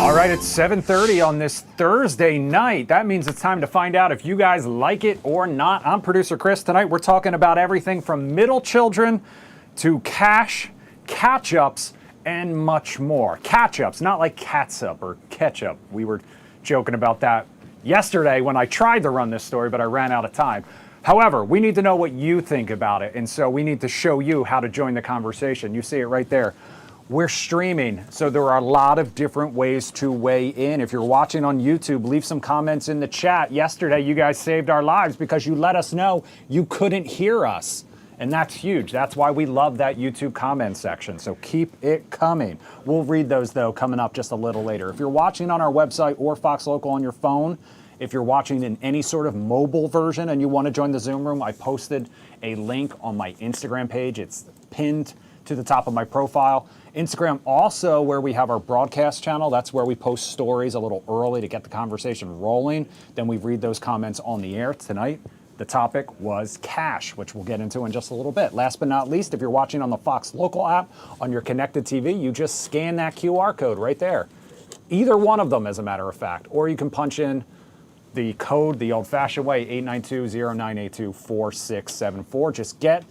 All right, it's 7:30 on this Thursday night. That means it's time to find out if you guys like it or not. I'm producer Chris. Tonight we're talking about everything from middle children to cash, catch-ups, and much more. Catch-ups, not like catsup or ketchup. We were joking about that yesterday when I tried to run this story, but I ran out of time. However, we need to know what you think about it, and so we need to show you how to join the conversation. You see it right there. We're streaming, so there are a lot of different ways to weigh in. If you're watching on YouTube, leave some comments in the chat. Yesterday, you guys saved our lives because you let us know you couldn't hear us. And that's huge. That's why we love that YouTube comment section. So keep it coming. We'll read those, though, coming up just a little later. If you're watching on our website or Fox Local on your phone, if you're watching in any sort of mobile version and you want to join the Zoom room, I posted a link on my Instagram page. It's pinned to the top of my profile. Instagram also where we have our broadcast channel. That's where we post stories a little early to get the conversation rolling. Then we read those comments on the air. Tonight, the topic was cash, which we'll get into in just a little bit. Last but not least, if you're watching on the Fox Local app on your connected TV, you just scan that QR code right there. Either one of them, as a matter of fact. Or you can punch in the code the old-fashioned way, 892-0982-4674. Just get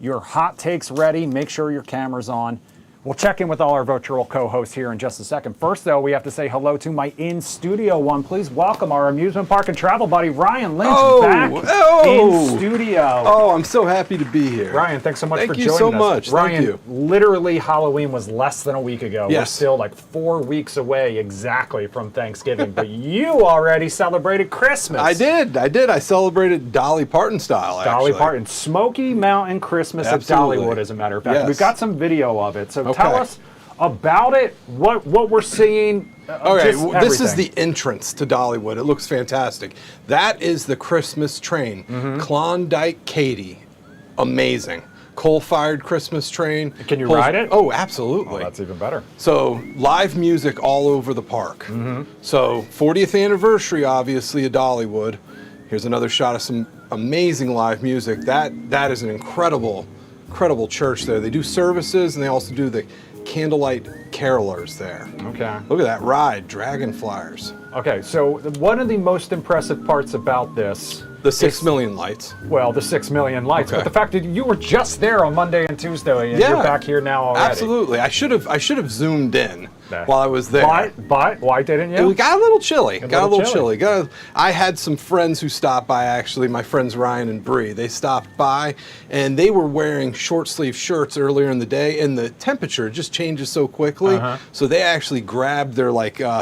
your hot takes ready. Make sure your camera's on. We'll check in with all our virtual co-hosts here in just a second. First, though, we have to say hello to my in-studio one. Please welcome our amusement park and travel buddy, Ryan Lynch, back in studio. Oh, I'm so happy to be here. Ryan, thanks so much for joining us. Thank you so much. Ryan, Thank you. Literally Halloween was less than a week ago. Yes. We're still like 4 weeks away exactly from Thanksgiving, but you already celebrated Christmas. I did. I celebrated Dolly Parton style, actually. Dolly Parton. Smoky Mountain Christmas Absolutely. at Dollywood, as a matter of fact. Yes. We've got some video of it, so Okay. tell us about it, what we're seeing. Okay, this is the entrance to Dollywood. It looks fantastic. That is the Christmas train. Klondike Katie. Amazing. Coal-fired Christmas train. Can you ride it? Oh, absolutely. Oh, that's even better. So, live music all over the park. So, 40th anniversary, obviously, of Dollywood. Here's another shot of some amazing live music. That is an incredible church there. They do services, and they also do the candlelight carolers there. Okay. Look at that ride, dragonfliers. Okay, so one of the most impressive parts about this, The 6 million lights. well, the 6 million lights, Okay. but the fact that you were just there on Monday and Tuesday, and Yeah, you're back here now already. Absolutely. I should have zoomed in while I was there. But why didn't you? It got a little chilly. Got a little chilly. I had some friends who stopped by, actually, my friends Ryan and Bree. They stopped by, and they were wearing short sleeve shirts earlier in the day, and the temperature just changes so quickly. So they actually grabbed their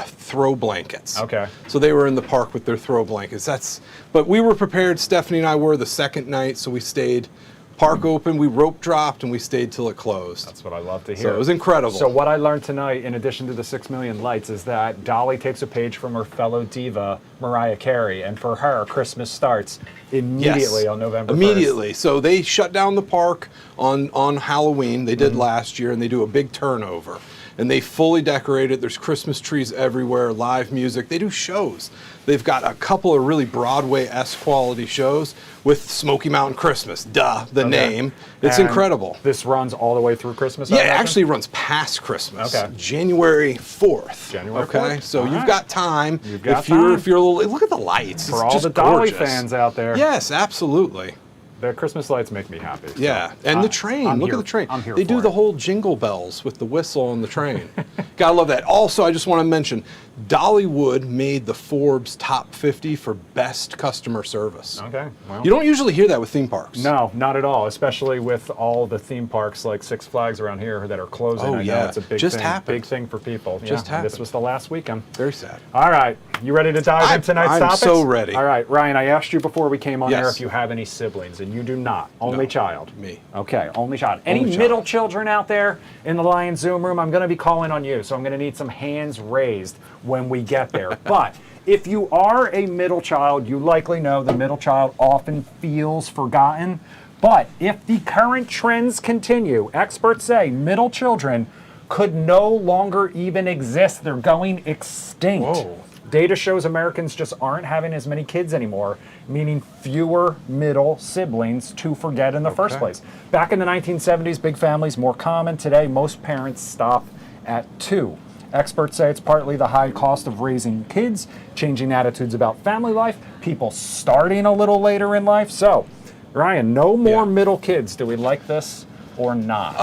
throw blankets. Okay. So they were in the park with their throw blankets. But we were prepared. Stephanie and I were the second night, so we stayed. Park open, we rope dropped, and we stayed till it closed. That's what I love to hear. So it was incredible. So what I learned tonight, in addition to the 6 million lights, is that Dolly takes a page from her fellow diva, Mariah Carey, and for her, Christmas starts immediately on November 1st. Immediately. So they shut down the park on Halloween. They did last year, and they do a big turnover. And they fully decorate it. There's Christmas trees everywhere, live music. They do shows. They've got a couple of really Broadway-esque quality shows with Smoky Mountain Christmas. The name. It's And incredible. This runs all the way through Christmas? Yeah, it actually runs past Christmas. Okay. January 4th. January okay? 4th. So All you've right. got time. You've got if you're time. a little, look at the lights. For it's all just the Dolly gorgeous. fans out there. Yes, absolutely. The Christmas lights make me happy. So Yeah, and the train. Look at the train. I'm here They do for the it. whole jingle bells with the whistle on the train. Gotta love that. Also, I just want to mention, Dollywood made the Forbes top 50 for best customer service. Okay, well. You don't usually hear that with theme parks. No, not at all, especially with all the theme parks like Six Flags around here that are closing. Oh, I know yeah. it's a big Just thing, happened. big thing for people. Just yeah, This happened. was the last weekend. Very sad. All right, you ready to dive into tonight's I'm topics? so ready. All right, Ryan, I asked you before we came on Yes. air if you have any siblings, and you do not. Only child. Me. Okay, only child. Any Only child. middle children out there in the Lion Zoom room? I'm going to be calling on you, so I'm going to need some hands raised when we get there. But if you are a middle child, you likely know the middle child often feels forgotten. But if the current trends continue, experts say middle children could no longer even exist. They're going extinct. Whoa. Data shows Americans just aren't having as many kids anymore, meaning fewer middle siblings to forget in the first place. Back in the 1970s, big families more common. Today, most parents stop at 2. Experts say it's partly the high cost of raising kids, changing attitudes about family life, people starting a little later in life. So, Ryan, no more middle kids. Do we like this or not?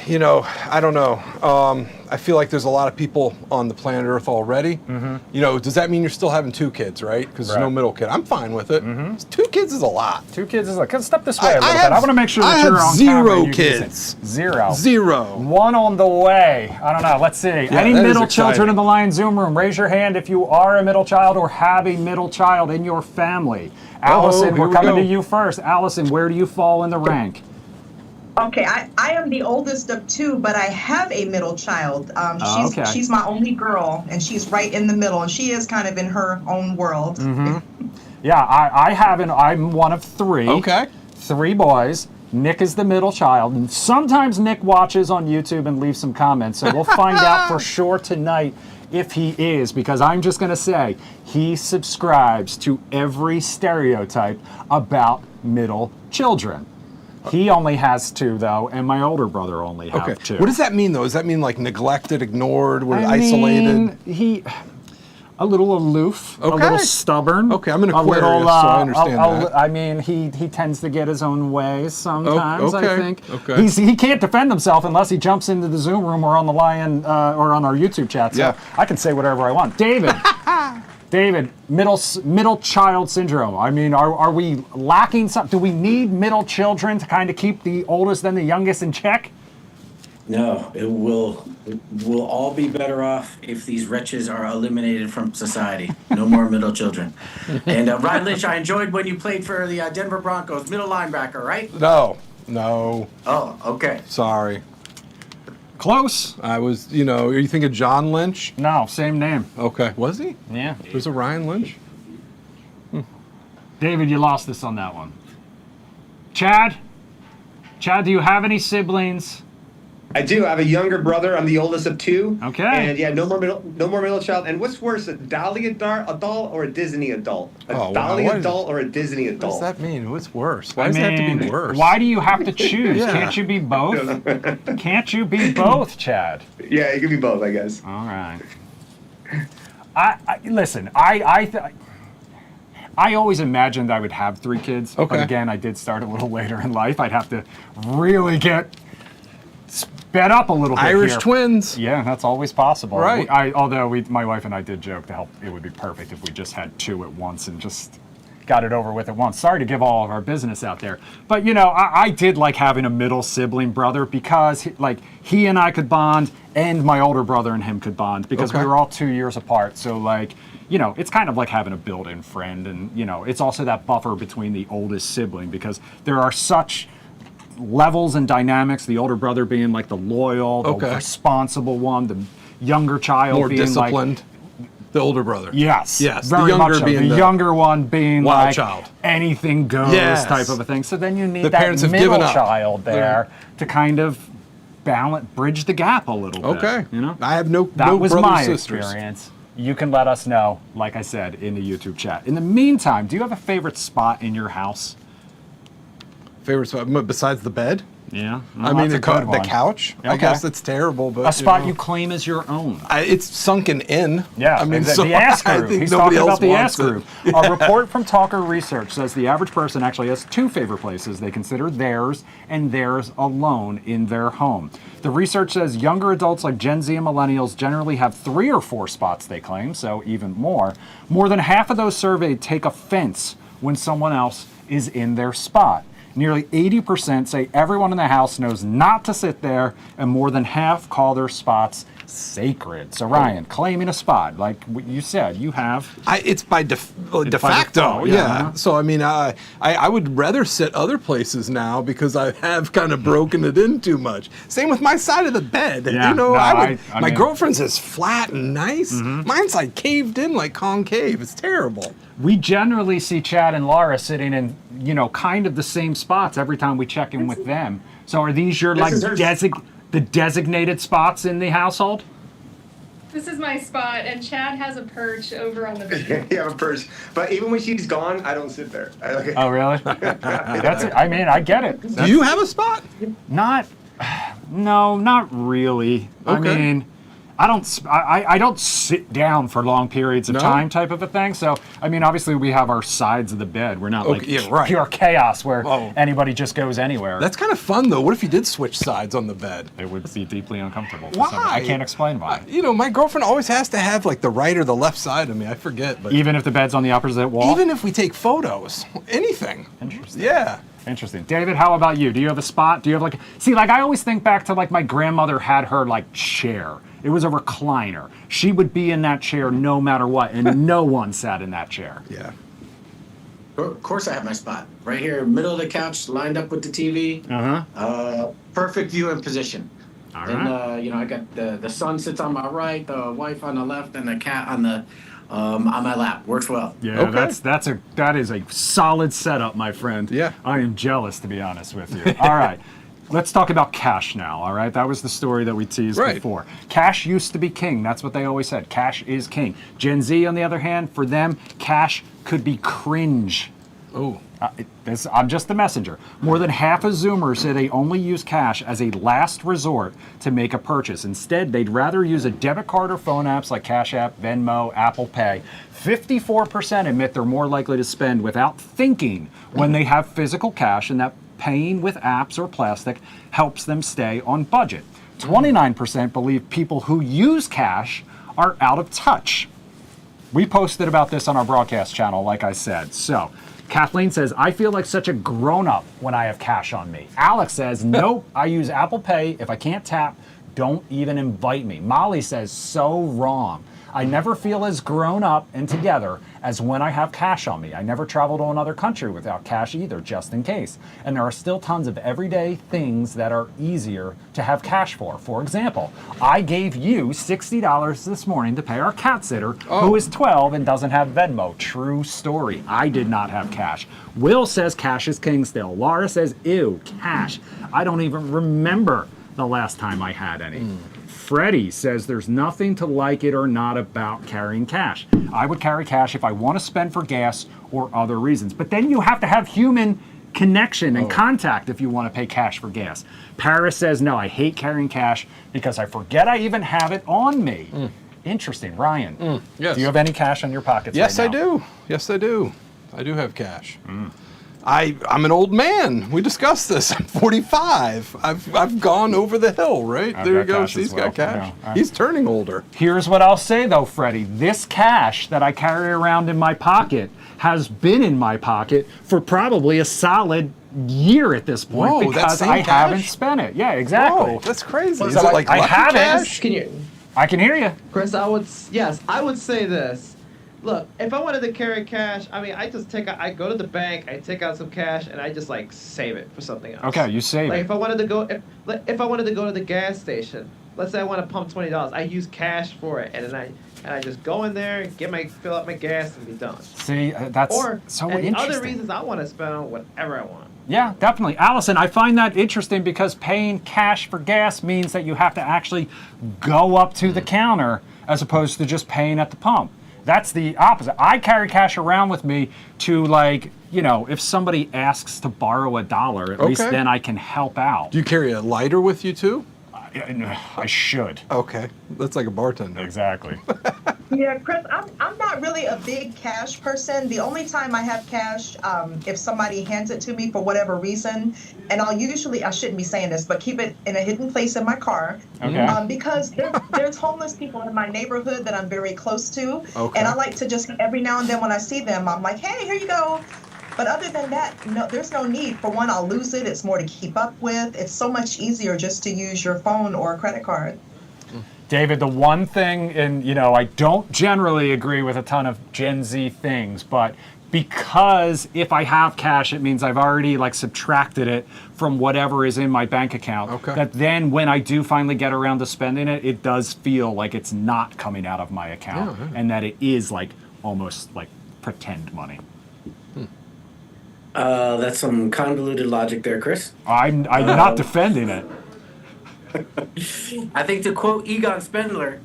You know, I don't know. I feel like there's a lot of people on the planet Earth already. You know, does that mean you're still having 2 kids, right? Because there's no middle kid. I'm fine with it. 2 kids is a lot. 2 kids is like, step this way a little bit. I want to make sure that you're on 0 camera. kids. 0. 0. 1 on the way. I don't know. Let's see. Any middle children in the Lion Zoom room? Raise your hand if you are a middle child or have a middle child in your family. Allison, we're coming to you first. Allison, where do you fall in the rank? Okay, I am the oldest of 2, but I have a middle child. She's my only girl, and she's right in the middle, and she is kind of in her own world. Yeah, I haven't. I'm one of 3. Okay. 3 boys. Nick is the middle child, and sometimes Nick watches on YouTube and leaves some comments, so we'll find out for sure tonight if he is, because I'm just going to say he subscribes to every stereotype about middle children. He only has 2, though, and my older brother only have 2. What does that mean, though? Does that mean like neglected, ignored, isolated? A little aloof, a little stubborn. Okay, I'm an Aquarius, so I understand that. I mean, he tends to get his own way sometimes, I think. Okay. He can't defend himself unless he jumps into the Zoom room or on the Lion or on our YouTube chat, so I can say whatever I want. David, middle child syndrome. I mean, are we lacking something? Do we need middle children to kind of keep the oldest and the youngest in check? No, we'll all be better off if these wretches are eliminated from society. No more middle children. And Ryan Lynch, I enjoyed when you played for the Denver Broncos, middle linebacker, right? No. Oh, okay. Sorry. Close. I was, are you thinking John Lynch? No, same name. Okay. Was he? Yeah. There's a Ryan Lynch? David, you lost this on that one. Chad, do you have any siblings? I do. I have a younger brother. I'm the oldest of 2. Okay. And yeah, no more middle child. And what's worse, a Dolly adult or a Disney adult? Dolly adult or a Disney adult? What does that mean? What's worse? Why does it have to be worse? Why do you have to choose? Can't you be both? Can't you be both, Chad? Yeah, it could be both, I guess. All right. Listen. I always imagined I would have 3 kids. Okay. But again, I did start a little later in life. I'd have to really get sped up a little bit. Irish here. twins. Yeah, that's always possible. Right. Although my wife and I did joke it would be perfect if we just had 2 at once and just got it over with at once. Sorry to give all of our business out there. But, I did like having a middle sibling brother because, he and I could bond and my older brother and him could bond because we were all 2 years apart. So, it's kind of like having a built-in friend. And, it's also that buffer between the oldest sibling because there are such levels and dynamics, the older brother being like the loyal, the responsible one, the younger child more being disciplined. The older brother. Yes. the Very younger much so. being the younger one being wild like child. Anything goes type of a thing. So then you need that middle child there to kind of bridge the gap a little bit. Okay. I have that no was brothers, my sisters. experience. You can let us know, like I said, in the YouTube chat. In the meantime, do you have a favorite spot in your house? Favorite spot besides the bed? Yeah. I mean, the couch. Okay. I guess it's terrible, but a spot you claim as your own. It's sunken in. Yeah, I mean, the ass groove. He's talking about the ass groove. It. A report from Talker Research says the average person actually has 2 favorite places they consider theirs and theirs alone in their home. The research says younger adults like Gen Z and millennials generally have 3 or 4 spots they claim, so even more. More than half of those surveyed take offense when someone else is in their spot. Nearly 80% say everyone in the house knows not to sit there, and more than half call their spots sacred. So Ryan, claiming a spot, like you said, you have. It's by de facto, yeah. So I mean, I would rather sit other places now because I have kind of broken it in too much. Same with my side of the bed. Yeah, my girlfriend's is flat and nice. Mine's like caved in, like concave. It's terrible. We generally see Chad and Laura sitting in, kind of the same spots every time we check in with them. So are these your the designated spots in the household? This is my spot, and Chad has a perch over on the bed. Yeah, a perch. But even when she's gone, I don't sit there. Oh, really? I mean, I get it. Do you have a spot? No, not really. Okay. I mean, I don't sit down for long periods of time type of a thing. So, I mean, obviously we have our sides of the bed. We're not pure chaos where anybody just goes anywhere. That's kind of fun, though. What if you did switch sides on the bed? It would be deeply uncomfortable. Why? I can't explain why. My girlfriend always has to have like the right or the left side of me. I forget. But even if the bed's on the opposite wall? Even if we take photos. Anything. Interesting. Yeah. Interesting. David, how about you? Do you have a spot? Do you have I always think back to my grandmother had her chair. It was a recliner. She would be in that chair no matter what, and no one sat in that chair. Yeah. Of course I have my spot. Right here, middle of the couch, lined up with the TV. Perfect viewing position. All and, right. I got the son sits on my right, the wife on the left, and the cat on my lap. Works well. Yeah, okay. that is a solid setup, my friend. Yeah. I am jealous, to be honest with you. All right. Let's talk about cash now, all right? That was the story that we teased before. Cash used to be king. That's what they always said. Cash is king. Gen Z, on the other hand, for them, cash could be cringe. Oh. I'm just the messenger. More than half of Zoomers say they only use cash as a last resort to make a purchase. Instead, they'd rather use a debit card or phone apps like Cash App, Venmo, Apple Pay. 54% admit they're more likely to spend without thinking when they have physical cash, and that paying with apps or plastic helps them stay on budget. 29% believe people who use cash are out of touch. We posted about this on our broadcast channel, like I said. So, Kathleen says, I feel like such a grown-up when I have cash on me. Alex says, nope, I use Apple Pay. If I can't tap, don't even invite me. Molly says, so wrong. I never feel as grown up and together as when I have cash on me. I never travel to another country without cash either, just in case. And there are still tons of everyday things that are easier to have cash for. For example, I gave you $60 this morning to pay our cat sitter, who is 12 and doesn't have Venmo. True story. I did not have cash. Will says cash is king still. Laura says, ew, cash. I don't even remember the last time I had any. Freddie says there's nothing to like it or not about carrying cash. I would carry cash if I want to spend for gas or other reasons. But then you have to have human connection and contact if you want to pay cash for gas. Paris says, no, I hate carrying cash because I forget I even have it on me. Interesting. Ryan, yes. Do you have any cash on your pockets Yes, right now? I do. Yes, I do. I do have cash. I'm an old man. We discussed this. I'm 45. I've gone over the hill, right? I've there you got go. cash He's as well. got cash. Yeah. He's turning older. Here's what I'll say though, Freddie. This cash that I carry around in my pocket has been in my pocket for probably a solid year at this point. Whoa, because that same I cash? haven't spent it. Yeah, exactly. Whoa, that's crazy. So Is it like I lucky haven't. cash? I can hear you. Chris, I would say this. Look, if I wanted to carry cash, I mean, I go to the bank, I take out some cash, and I just save it for something else. Okay, you save it. If I wanted to go to the gas station, let's say I want to pump $20, I use cash for it, and then I just go in there, fill up my gas, and be done. See, that's so and interesting. the other reasons I want to spend on whatever I want. Yeah, definitely. Allison, I find that interesting because paying cash for gas means that you have to actually go up to the counter as opposed to just paying at the pump. That's the opposite. I carry cash around with me to if somebody asks to borrow $1, at least then I can help out. Do you carry a lighter with you too? I should. Okay, that's like a bartender. Exactly. Yeah, Chris, I'm not really a big cash person. The only time I have cash, if somebody hands it to me for whatever reason, and I shouldn't be saying this, but keep it in a hidden place in my car. Okay. Because there's homeless people in my neighborhood that I'm very close to. Okay. And I like to just, every now and then when I see them, I'm like, hey, here you go. But other than that, no, there's no need. For one, I'll lose it. It's more to keep up with. It's so much easier just to use your phone or a credit card. David, the one thing, and I don't generally agree with a ton of Gen Z things, but because if I have cash, it means I've already subtracted it from whatever is in my bank account. Okay. That then when I do finally get around to spending it, it does feel like it's not coming out of my account, and that it is almost like pretend money. That's some convoluted logic there, Chris. I'm not defending it. I think to quote Egon Spengler,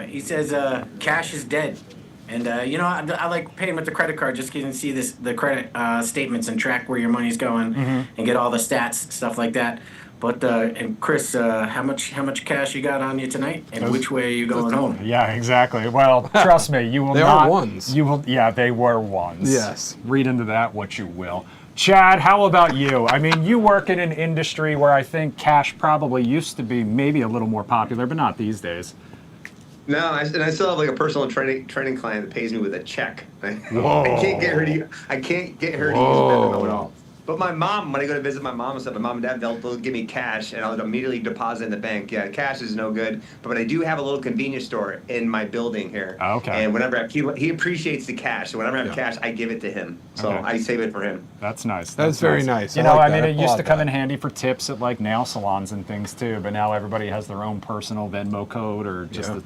he says, cash is dead. And, I like paying with the credit card just so you can see the credit statements and track where your money's going and get all the stats, stuff like that. But and Chris, how much cash you got on you tonight, and which way are you going home? Yeah, exactly. Well, trust me, you will They not. are ones. You will. Yeah, they were ones. Yes. Read into that what you will. Chad, how about you? I mean, you work in an industry where I think cash probably used to be maybe a little more popular, but not these days. No, and I still have like a personal training client that pays me with a check. I Whoa. can't get her to. I can't get her to use Venmo at all. But my mom, when I go to visit my mom and stuff, my mom and dad, they'll give me cash, and I'll immediately deposit in the bank. Yeah, cash is no good. But I do have a little convenience store in my building here. Okay. And whenever he appreciates the cash, so whenever I have cash, I give it to him. So Okay. I save it for him. That's nice. That's very nice. You I know, like I mean, that. it I used to applaud come that. in handy for tips at like nail salons and things too, but now everybody has their own personal Venmo code or just a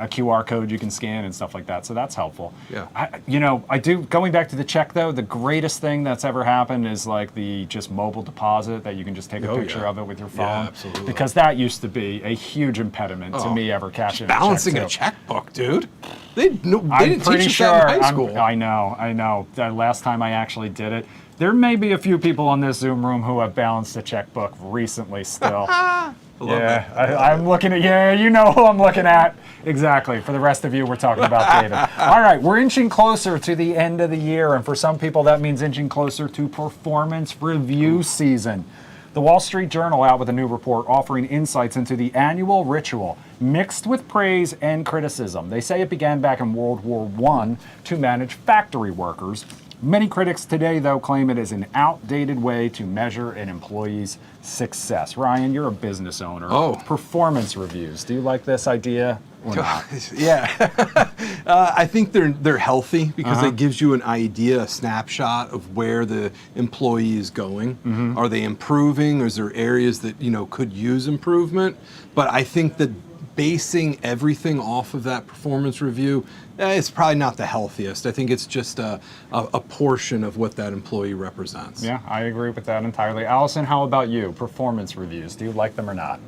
QR code you can scan and stuff like that. So that's helpful. Yeah. I do, going back to the check though, the greatest thing that's ever happened is like the just mobile deposit that you can just take a picture of it with your phone. Yeah, absolutely. Because that used to be a huge impediment to me ever cashing Balancing a a check. checkbook, dude. They I'm didn't pretty teach us sure. that in high school. I know. The last time I actually did it, there may be a few people on this Zoom room who have balanced a checkbook recently still. I'm looking at, you know who I'm looking at. Exactly. For the rest of you, we're talking about David. All right, we're inching closer to the end of the year, and for some people, that means inching closer to performance review season. The Wall Street Journal out with a new report offering insights into the annual ritual, mixed with praise and criticism. They say it began back in World War I to manage factory workers. Many critics today, though, claim it is an outdated way to measure an employee's success. Ryan, you're a business owner. Oh. Performance reviews. Do you like this idea or not? Yeah, I think they're healthy because it gives you an idea, a snapshot of where the employee is going. Are they improving? Is there areas that could use improvement? But I think that basing everything off of that performance review, it's probably not the healthiest. I think it's just a portion of what that employee represents. Yeah, I agree with that entirely. Allison, how about you? Performance reviews. Do you like them or not?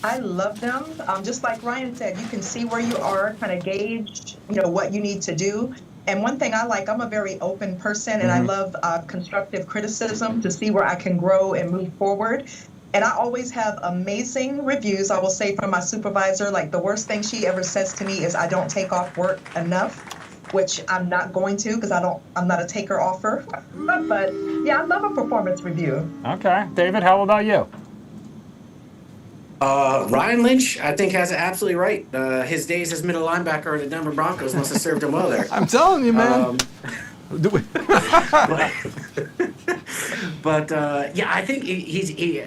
I love them. Just like Ryan said, you can see where you are, kind of gauge, what you need to do. And one thing I like, I'm a very open person, and I love constructive criticism to see where I can grow and move forward. And I always have amazing reviews, I will say, from my supervisor. Like, the worst thing she ever says to me is I don't take off work enough, which I'm not going to because I'm not a taker offer. But yeah, I love a performance review. Okay. David, how about you? Ryan Lynch, I think, has it absolutely right. His days as middle linebacker at the Denver Broncos must have served him well there. I'm telling you, man. But yeah, I think he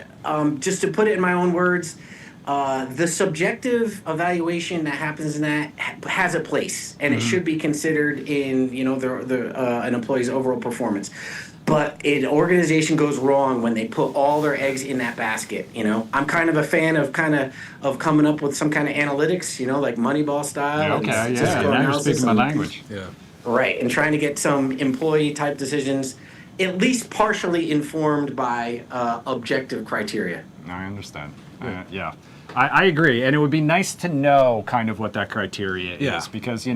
just to put it in my own words, the subjective evaluation that happens in that has a place, and it should be considered in an employee's overall performance. But an organization goes wrong when they put all their eggs in that basket. I'm kind of a fan of coming up with some kind of analytics, like Moneyball style. Okay, yeah. Now you're speaking my language. Yeah. Right, and trying to get some employee-type decisions at least partially informed by objective criteria. I understand. Yeah. I agree. And it would be nice to know kind of what that criteria is. Because,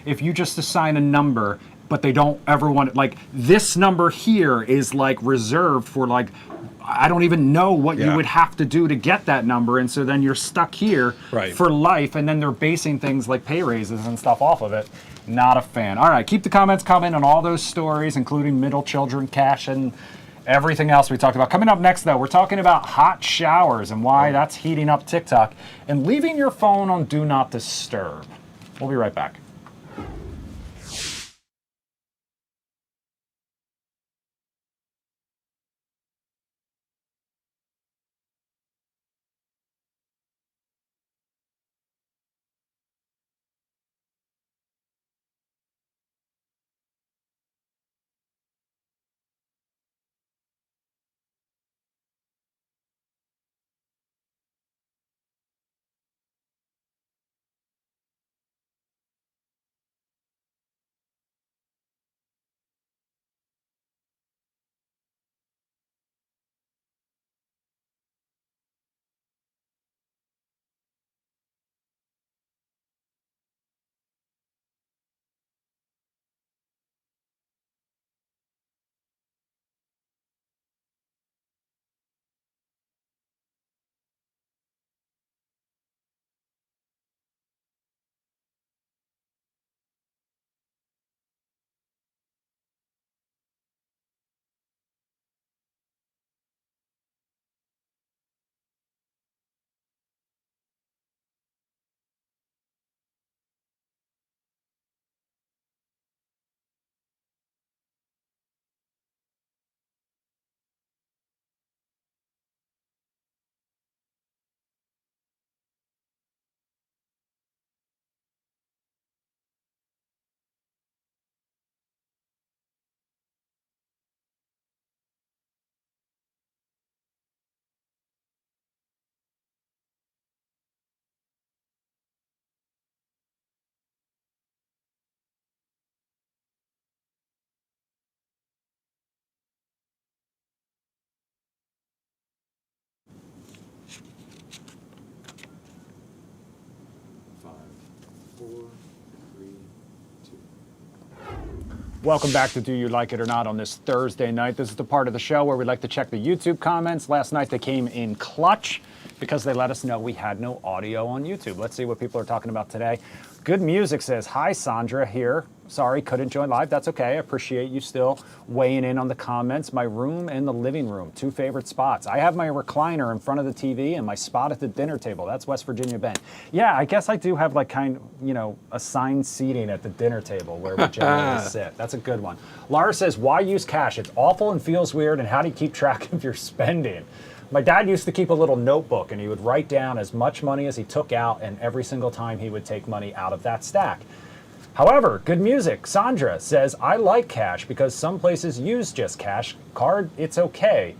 if you just assign a number, but they don't ever want it, like this number here is like reserved for like, I don't even know what you would have to do to get that number. And so then you're stuck here for life. And then they're basing things like pay raises and stuff off of it. Not a fan. All right, keep the comments coming on all those stories, including middle children, cash, and everything else we talked about. Coming up next, though, we're talking about hot showers and why that's heating up TikTok and leaving your phone on Do Not Disturb. We'll be right back. Welcome back to Do You Like It or Not on this Thursday night. This is the part of the show where we like to check the YouTube comments. Last night they came in clutch because they let us know we had no audio on YouTube. Let's see what people are talking about today. Good Music says, hi Sandra here. Sorry, couldn't join live. That's okay. I appreciate you still weighing in on the comments. My room and the living room, 2 favorite spots. I have my recliner in front of the TV and my spot at the dinner table. That's West Virginia Ben. Yeah, I guess I do have like assigned seating at the dinner table where we generally sit. That's a good one. Laura says, why use cash? It's awful and feels weird, and how do you keep track of your spending? My dad used to keep a little notebook, and he would write down as much money as he took out, and every single time he would take money out of that stack. However, Good Music, Sandra says, I like cash because some places use just cash. Card, it's okay.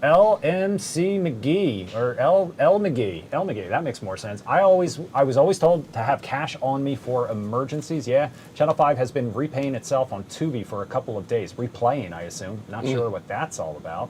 LMC McGee, or L McGee, that makes more sense. I was always told to have cash on me for emergencies. Yeah, Channel 5 has been repaying itself on Tubi for a couple of days. Replaying, I assume. Not sure what that's all about.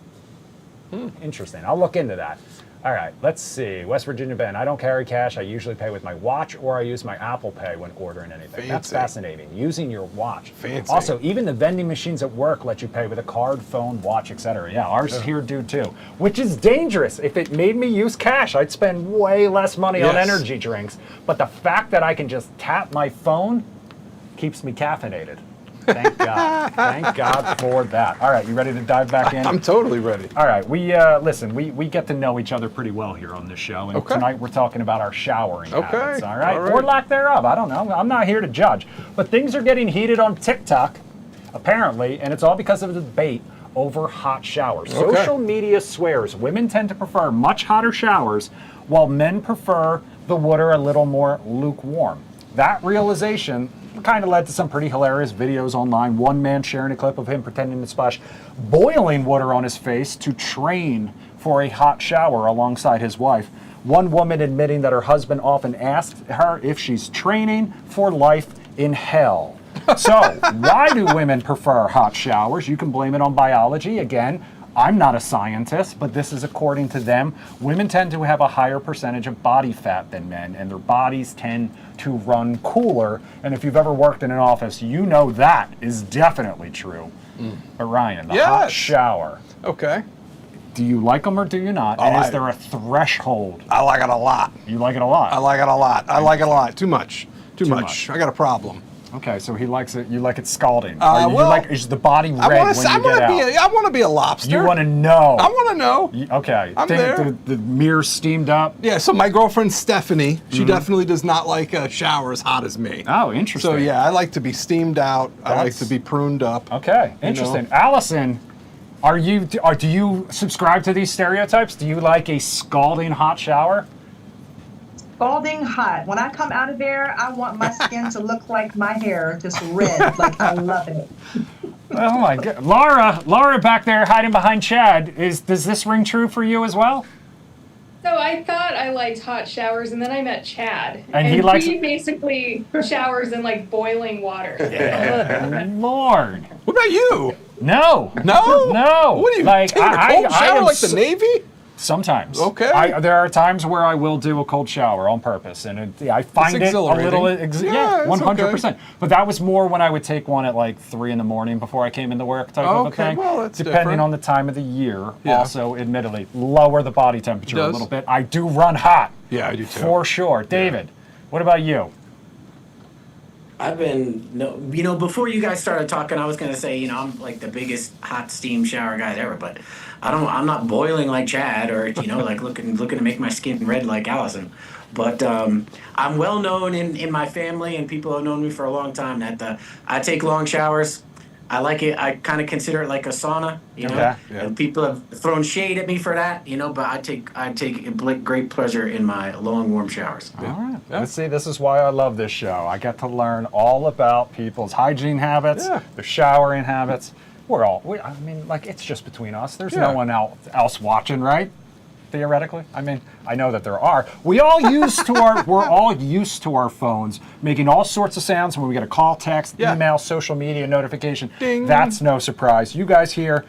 Interesting. I'll look into that. All right, let's see. West Virginia Ben, I don't carry cash. I usually pay with my watch, or I use my Apple Pay when ordering anything. Fancy. That's fascinating. Using your watch. Fancy. Also, even the vending machines at work let you pay with a card, phone, watch, etc. Yeah, ours here do too, which is dangerous. If it made me use cash, I'd spend way less money on energy drinks. But the fact that I can just tap my phone keeps me caffeinated. Thank God. Thank God for that. All right, you ready to dive back in? I'm totally ready. All right, we get to know each other pretty well here on this show, and tonight we're talking about our showering habits, all right? Or lack thereof, I don't know. I'm not here to judge. But things are getting heated on TikTok, apparently, and it's all because of the debate over hot showers. Social media swears women tend to prefer much hotter showers, while men prefer the water a little more lukewarm. That realization kind of led to some pretty hilarious videos online. One man sharing a clip of him pretending to splash boiling water on his face to train for a hot shower alongside his wife. One woman admitting that her husband often asks her if she's training for life in hell. So, why do women prefer hot showers? You can blame it on biology. Again, I'm not a scientist, but this is according to them. Women tend to have a higher percentage of body fat than men, and their bodies tend to run cooler. And if you've ever worked in an office, you know that is definitely true. But Ryan, the hot shower. Okay. Do you like them or do you not? And is there a threshold? I like it a lot. You like it a lot? I like it a lot. I like it a lot. Too much. Too much. I got a problem. Okay, so he likes it. You like it scalding. Is the body red I when you get out? I want to be a lobster. You want to know. I want to know. Okay. I'm there. The mirror steamed up. Yeah. So my girlfriend Stephanie, she definitely does not like a shower as hot as me. Oh, interesting. So yeah, I like to be steamed out. I like to be pruned up. Okay, interesting. Allison, do you subscribe to these stereotypes? Do you like a scalding hot shower? Scalding hot. When I come out of there, I want my skin to look like my hair, just red. Like, I love it. Oh my God, Laura back there hiding behind Chad. Does this ring true for you as well? So I thought I liked hot showers, and then I met Chad. And he basically showers in like boiling water. Yeah. Lord. What about you? No. No? No. What do you like? take a cold shower like the Navy? Sometimes. Okay. There are times where I will do a cold shower on purpose, and I find it a little, 100%. Okay. But that was more when I would take one at like 3 a.m. before I came into work type of a thing. Well, that's depending on the time of the year. Yeah. Also, admittedly, lower the body temperature a little bit. I do run hot. Yeah, I do too. For sure. David, what about you? I've been, before you guys started talking, I was going to say, I'm like the biggest hot steam shower guy ever, but I'm not boiling like Chad or, like looking to make my skin red like Allison. But I'm well known in my family, and people have known me for a long time, that I take long showers. I like it. I kind of consider it like a sauna, Yeah. And people have thrown shade at me for that, but I take great pleasure in my long, warm showers. All right. Yeah. Let's see, this is why I love this show. I get to learn all about people's hygiene habits, their showering habits. It's just between us. There's no one else watching, right? Theoretically. I know that there are. We're all used to our phones making all sorts of sounds when we get a call, text, email, social media notification. Ding. That's no surprise. You guys hear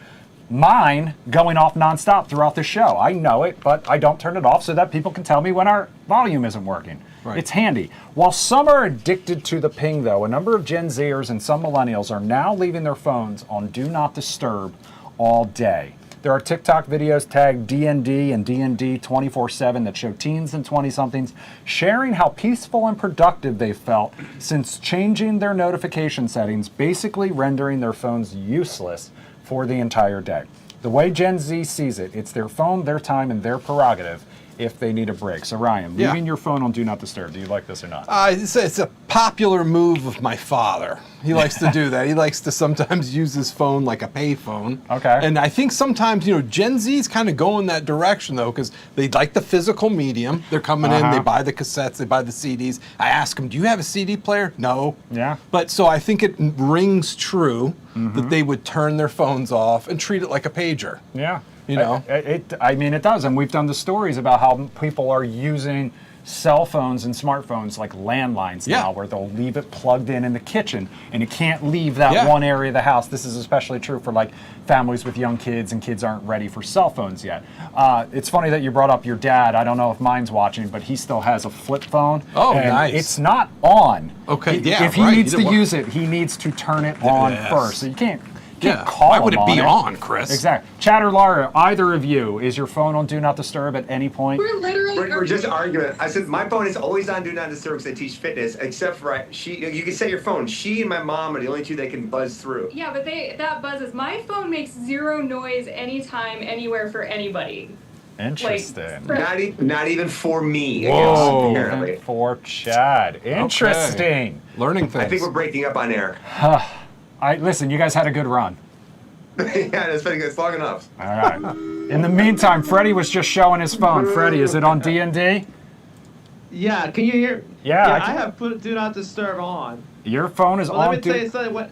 mine going off nonstop throughout the show. I know it, but I don't turn it off so that people can tell me when our volume isn't working. Right. It's handy. While some are addicted to the ping, though, a number of Gen Zers and some millennials are now leaving their phones on Do Not Disturb all day. There are TikTok videos tagged DND and DND 24/7 that show teens and 20-somethings sharing how peaceful and productive they've felt since changing their notification settings, basically rendering their phones useless for the entire day. The way Gen Z sees it, it's their phone, their time, and their prerogative if they need a break. So Ryan, Yeah. leaving your phone on Do Not Disturb, do you like this or not? It's a popular move of my father. He likes to do that. He likes to sometimes use his phone like a pay phone. Okay. And I think sometimes, Gen Z's kind of go in that direction, though, because they like the physical medium. They're coming in, they buy the cassettes, they buy the CDs. I ask them, do you have a CD player? No. Yeah. But so I think it rings true that they would turn their phones off and treat it like a pager. Yeah. It It does. And we've done the stories about how people are using cell phones and smartphones like landlines Yeah. now, where they'll leave it plugged in the kitchen and it can't leave that Yeah. one area of the house. This is especially true for like families with young kids and kids aren't ready for cell phones yet. It's funny that you brought up your dad. I don't know if mine's watching, but he still has a flip phone. Oh, and nice. It's not on. Okay, yeah, If he right. needs You to don't want- use it, he needs to turn it on Yes. first. So you can't Yeah. call Why would him it be it. on, Chris? Exactly. Chad or Laura, either of you, is your phone on Do Not Disturb at any point? We're literally. We're just arguing. I said my phone is always on Do Not Disturb because I teach fitness, except for you can set your phone. She and my mom are the only two that can buzz through. Yeah, but that buzzes. My phone makes zero noise anytime, anywhere for anybody. Interesting. Not even for me. Whoa. I guess, apparently. For Chad. Interesting. Learning things. I think we're breaking up on air. Listen, you guys had a good run. Yeah, it's long enough. All right. In the meantime, Freddie was just showing his phone. Freddie, is it on D&D? Yeah, can you hear? Yeah, I I can- have put Do Not Disturb on. Your phone is Well, on let me tell you Do... something.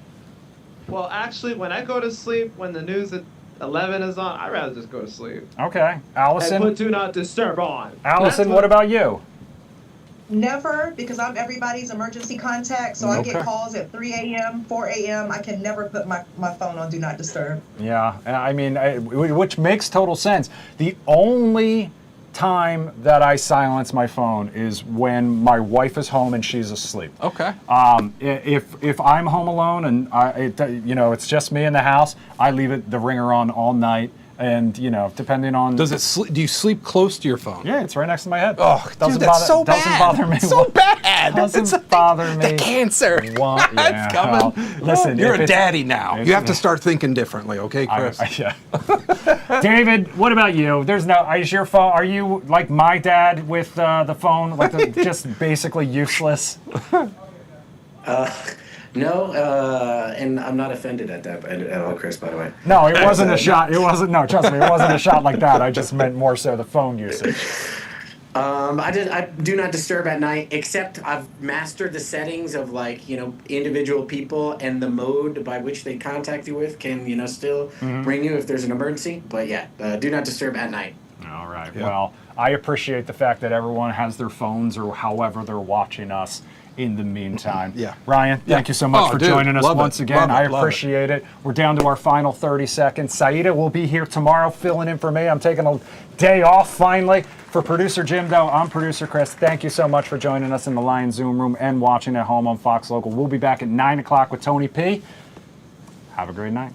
Well, actually, when I go to sleep, when the news at 11 is on, I'd rather just go to sleep. Okay. And Allison? put Do Not Disturb on. Allison, That's what about you? Never, because I'm everybody's emergency contact, so I Okay. get calls at 3 a.m., 4 a.m. I can never put my phone on Do Not Disturb. Yeah, I mean, which makes total sense. The only time that I silence my phone is when my wife is home and she's asleep. Okay. If I'm home alone and it's just me in the house, I leave the ringer on all night, and depending on Do you sleep close to your phone? yeah, it's right next to my head. Oh, doesn't dude, that's bother, so doesn't bad. bother me. So bad. Doesn't bother me. The cancer. One- yeah, It's coming. well, listen, you're if a it's- daddy now. it's- You have to start thinking differently, okay, Chris? Yeah. David, what about you? Is your phone? Are you like my dad with the phone, just basically useless? No, and I'm not offended at that at all, Chris, by the way. No, it wasn't a shot. It wasn't. No, trust me, it wasn't a shot like that. I just meant more so the phone usage. I do not disturb at night, except I've mastered the settings of individual people and the mode by which they contact you with can still ring you if there's an emergency. But yeah, do not disturb at night. All right. Yeah. Well, I appreciate the fact that everyone has their phones or however they're watching us in the meantime. Yeah. Ryan, thank you so much Oh, for dude, joining us love it, once again. love it, I love it. appreciate it. We're down to our final 30 seconds. Saida will be here tomorrow filling in for me. I'm taking a day off finally. For producer Jim, though, I'm producer Chris. Thank you so much for joining us in the Lion Zoom room and watching at home on Fox Local. We'll be back at 9 o'clock with Tony P. Have a great night.